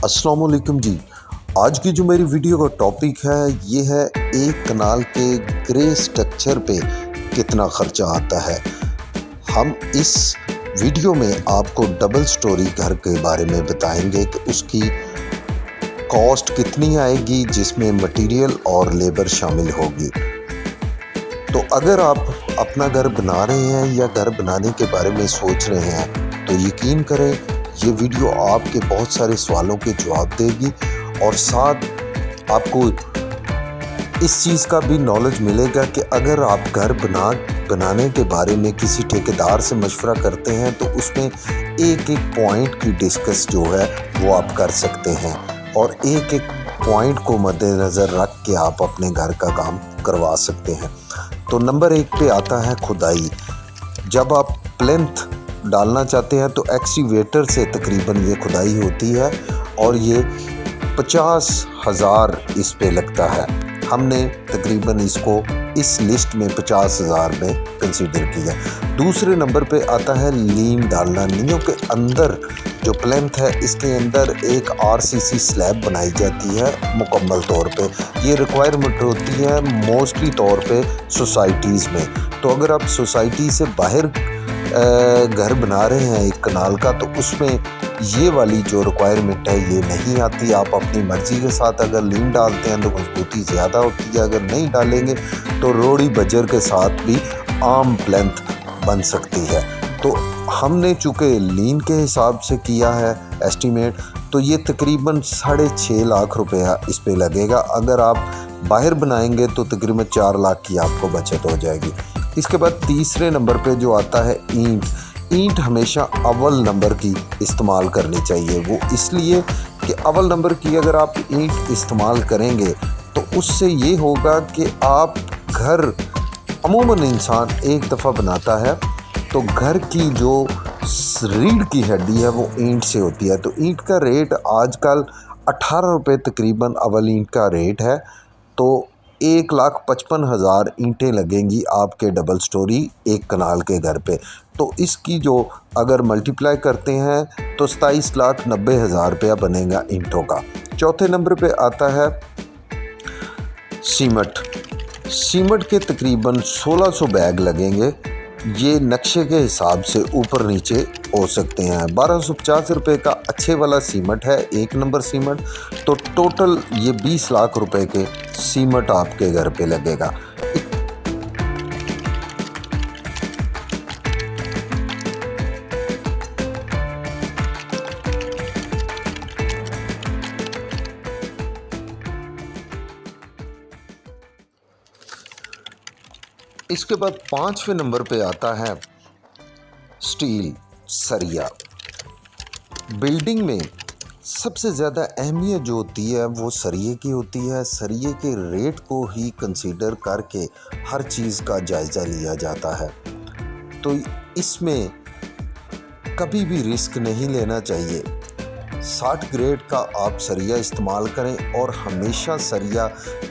अस्सलाम वालेकुम जी। आज की जो मेरी वीडियो का टॉपिक है ये है एक कनाल के ग्रे स्ट्रक्चर पे कितना ख़र्चा आता है। हम इस वीडियो में आपको डबल स्टोरी घर के बारे में बताएंगे कि उसकी कॉस्ट कितनी आएगी, जिसमें मटेरियल और लेबर शामिल होगी। तो अगर आप अपना घर बना रहे हैं या घर बनाने के बारे में सोच रहे हैं तो यकीन करें ये वीडियो आपके बहुत सारे सवालों के जवाब देगी और साथ आपको इस चीज़ का भी नॉलेज मिलेगा कि अगर आप घर बनाने के बारे में किसी ठेकेदार से मशवरा करते हैं तो उसमें एक एक पॉइंट की डिस्कस जो है वो आप कर सकते हैं और एक एक पॉइंट को मद्देनज़र रख के आप अपने घर का काम करवा सकते हैं। तो नंबर 1 पे आता है खुदाई। जब आप प्लिंथ डालना चाहते हैं तो एक्सकैवेटर से तकरीबन ये खुदाई होती है और ये 50,000 इस पे लगता है। हमने तकरीबन इसको इस लिस्ट में 50,000 में कंसीडर किया। दूसरे नंबर पे आता है लीन डालना। नींयों के अंदर जो प्लिंथ है इसके अंदर एक आरसीसी स्लैब बनाई जाती है मुकम्मल तौर पे। ये रिक्वायरमेंट होती है मोस्टली तौर पे सोसाइटीज़ में। तो अगर आप सोसाइटी से बाहर घर बना रहे हैं एक कनाल का तो उसमें ये वाली जो रिक्वायरमेंट है ये नहीं आती। आप अपनी मर्ज़ी के साथ अगर लीन डालते हैं तो मजबूती ज़्यादा होती है, अगर नहीं डालेंगे तो रोड़ी बजर के साथ भी आम प्लिंथ बन सकती है। तो हमने चूँकि लीन के हिसाब से किया है एस्टीमेट, तो ये तकरीबन 6.5 लाख रुपया इस पे लगेगा। अगर आप बाहर बनाएंगे तो तकरीबन 4 लाख की आपको बचत हो जाएगी। इसके बाद तीसरे नंबर पे जो आता है ईंट हमेशा अव्वल नंबर की इस्तेमाल करनी चाहिए। वो इसलिए कि अव्वल नंबर की अगर आप ईंट इस्तेमाल करेंगे तो उससे ये होगा कि आप घर अमूमन इंसान एक दफ़ा बनाता है तो घर की जो रीढ़ की हड्डी है वो ईंट से होती है। तो ईंट का रेट आजकल 18 रुपये तकरीबन अव्वल ईंट का रेट है। तो 1,55,000 ईंटें लगेंगी आपके डबल स्टोरी एक कनाल के घर पे। तो इसकी जो अगर मल्टीप्लाई करते हैं तो 27,90,000 रुपया बनेगा ईंटों का। चौथे नंबर पे आता है सीमेंट के तकरीबन 1600 बैग लगेंगे। ये नक्शे के हिसाब से ऊपर नीचे हो सकते हैं। 1250 रुपये का अच्छे वाला सीमेंट है, 1 नंबर सीमेंट। तो टोटल ये 20 लाख रुपए के सीमेंट आपके घर पे लगेगा। इसके बाद 5वें नंबर पे आता है स्टील सरिया। बिल्डिंग में सबसे ज़्यादा अहमियत जो होती है वो सरिये की होती है। सरिये के रेट को ही कंसीडर करके हर चीज़ का जायज़ा लिया जाता है। तो इसमें कभी भी रिस्क नहीं लेना चाहिए। 60 ग्रेड का आप सरिया इस्तेमाल करें और हमेशा सरिया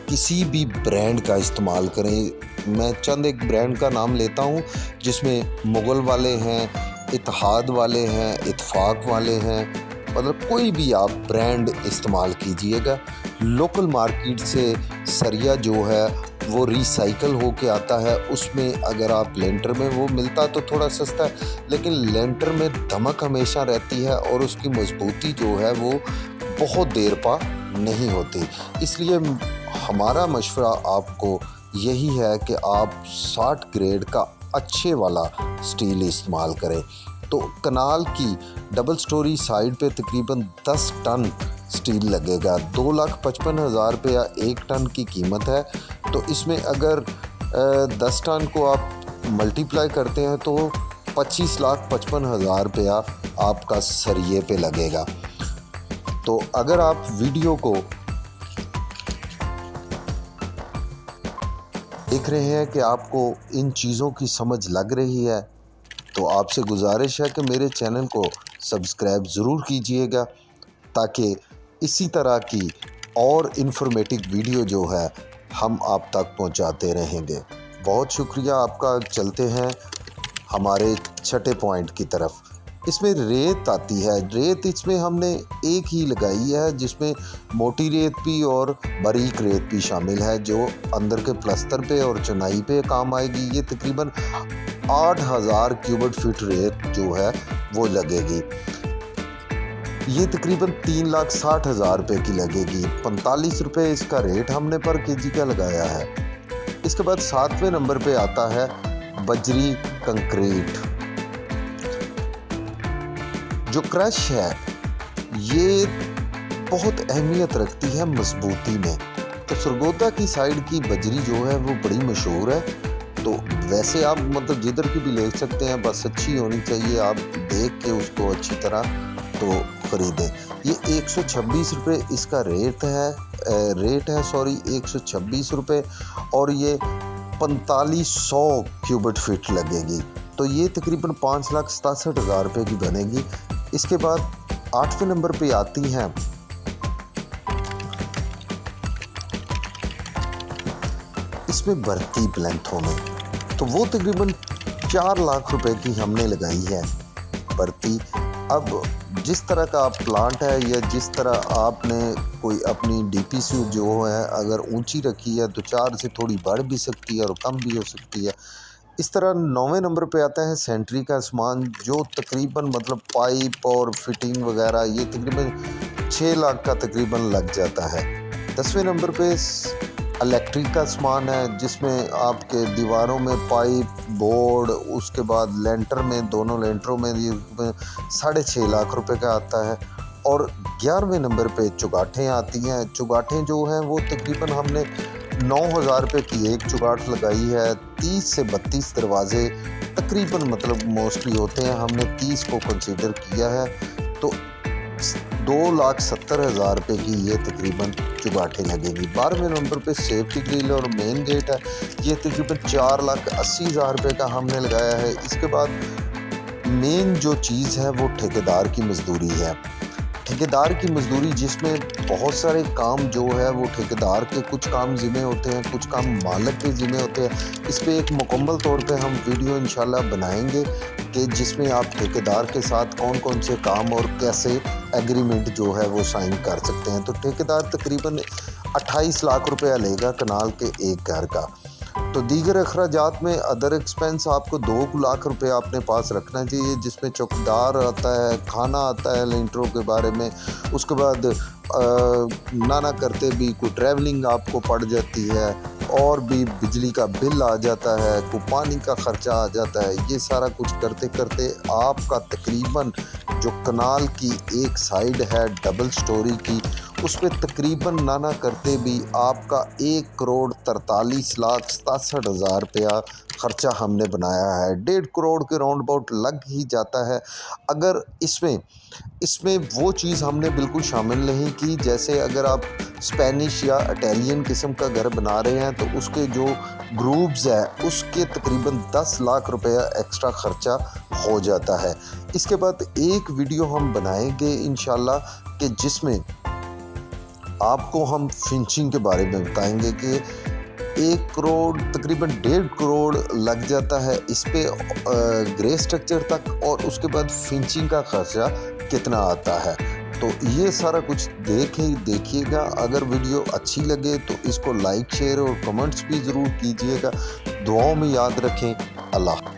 किसी भी ब्रांड का इस्तेमाल करें। मैं चंद एक ब्रांड का नाम लेता हूं जिसमें मुग़ल वाले हैं, इत्तेहाद वाले हैं, इत्तेफाक वाले हैं, मतलब कोई भी आप ब्रांड इस्तेमाल कीजिएगा। लोकल मार्केट से सरिया जो है वो रिसाइकल होके आता है। उसमें अगर आप लेंटर में वो मिलता तो थोड़ा सस्ता है, लेकिन लेंटर में धमक हमेशा रहती है और उसकी मजबूती जो है वो बहुत देर पा नहीं होती। इसलिए हमारा मशवरा आपको यही है कि आप 60 ग्रेड का अच्छे वाला स्टील इस्तेमाल करें। तो कनाल की डबल स्टोरी साइड पे तकरीबन 10 टन स्टील लगेगा। 2,55,000 रुपया 1 टन की कीमत है। तो इसमें अगर 10 टन को आप मल्टीप्लाई करते हैं तो 25,55,000 रुपया आपका सरिये पे लगेगा। तो अगर आप वीडियो को देख रहे हैं कि आपको इन चीज़ों की समझ लग रही है तो आपसे गुजारिश है कि मेरे चैनल को सब्सक्राइब ज़रूर कीजिएगा ताकि इसी तरह की और इन्फॉर्मेटिव वीडियो जो है हम आप तक पहुंचाते रहेंगे। बहुत शुक्रिया आपका। चलते हैं हमारे छठे पॉइंट की तरफ। इसमें रेत आती है, रेत इसमें हमने एक ही लगाई है जिसमें मोटी रेत भी और बारीक रेत भी शामिल है जो अंदर के प्लस्तर पे और चुनाई पे काम आएगी। ये तकरीबन 8000 क्यूबिक फीट रेत जो है वो लगेगी। ये तकरीबन 3,60,000 रुपये की लगेगी। 45 रुपये इसका रेट हमने पर केजी का लगाया है। इसके बाद 7वें नंबर पे आता है बजरी कंक्रीट। जो क्रश है ये बहुत अहमियत रखती है मजबूती में। तो सरगोदा की साइड की बजरी जो है वो बड़ी मशहूर है। तो वैसे आप मतलब जिधर की भी ले सकते हैं, बस अच्छी होनी चाहिए, आप देख के उसको अच्छी तरह तो ख़रीदें। ये 126 रुपये इसका रेट है 126 रुपये और ये 4500 क्यूबिक फीट लगेगी। तो ये तकरीबन 5,67,000 रुपये की बनेगी। इसके बाद 8वें नंबर पे आती हैं इसमें भर्ती प्लेंथों में। तो वो तकरीबन 4 लाख रुपए की हमने लगाई है भर्ती। अब जिस तरह का आप प्लांट है या जिस तरह आपने कोई अपनी डीपीसी जो है अगर ऊंची रखी है तो 4 से थोड़ी बढ़ भी सकती है और कम भी हो सकती है। इस तरह 9वें नंबर पे आता है सेंट्री का सामान जो तकरीबन मतलब पाइप और फिटिंग वगैरह ये तकरीबन 6 लाख का तकरीबन लग जाता है। 10वें नंबर पे इलेक्ट्रिक का सामान है जिसमें आपके दीवारों में पाइप बोर्ड उसके बाद लेंटर में दोनों लेंटरों में 6.5 लाख रुपए का आता है। और 11वें नंबर पे चुगाठें आती हैं। चुगाठें जो हैं वो तकरीबन हमने 9,000 रुपये की एक चुगाठ लगाई है। 30 से 32 दरवाजे तकरीबन मतलब मोस्टली होते हैं, हमने 30 को कंसीडर किया है। तो 2,70,000 रुपये की ये तकरीबन चुगाठें लगेगी। 12वें नंबर पे सेफ्टी ग्रिल और मेन गेट है, ये तकरीबन 4,80,000 रुपये का हमने लगाया है। इसके बाद मेन जो चीज़ है वो ठेकेदार की मजदूरी है। ठेकेदार की मजदूरी जिसमें बहुत सारे काम जो है वो ठेकेदार के कुछ काम ज़िम्मे होते हैं, कुछ काम मालिक के ज़िम्मे होते हैं। इस पर एक मुकम्मल तौर पे हम वीडियो इंशाल्लाह बनाएंगे कि जिसमें आप ठेकेदार के साथ कौन कौन से काम और कैसे एग्रीमेंट जो है वो साइन कर सकते हैं। तो ठेकेदार तकरीबन 28 लाख रुपया लेगा कनाल के एक घर का। तो दीगर अखराजात में अदर एक्सपेंस आपको 2 लाख रुपए अपने पास रखना चाहिए जिसमें चौकीदार आता है, खाना आता है लेंटरों के बारे में, उसके बाद ना करते भी कोई ट्रैवलिंग आपको पड़ जाती है और भी बिजली का बिल आ जाता है, कोई पानी का ख़र्चा आ जाता है। ये सारा कुछ करते करते आपका तकरीबन जो कनाल की एक साइड है डबल स्टोरी की उस पर तकरीबन ना करते भी आपका 1,43,67,000 रुपया ख़र्चा हमने बनाया है। 1.5 करोड़ के राउंड अबाउट लग ही जाता है। अगर इसमें वो चीज़ हमने बिल्कुल शामिल नहीं की, जैसे अगर आप स्पेनिश या इटालियन किस्म का घर बना रहे हैं तो उसके जो ग्रूव्स है उसके तकरीबन 10 लाख रुपया एक्स्ट्रा ख़र्चा हो जाता है। इसके बाद एक वीडियो हम बनाएंगे इंशाल्लाह कि जिसमें आपको हम फिंचिंग के बारे में बताएंगे कि 1 करोड़ तकरीबन 1.5 करोड़ लग जाता है इस पे ग्रे स्ट्रक्चर तक और उसके बाद फिंचिंग का खर्चा कितना आता है। तो ये सारा कुछ देखिएगा। अगर वीडियो अच्छी लगे तो इसको लाइक शेयर और कमेंट्स भी ज़रूर कीजिएगा। दुआओं में याद रखें। अल्लाह।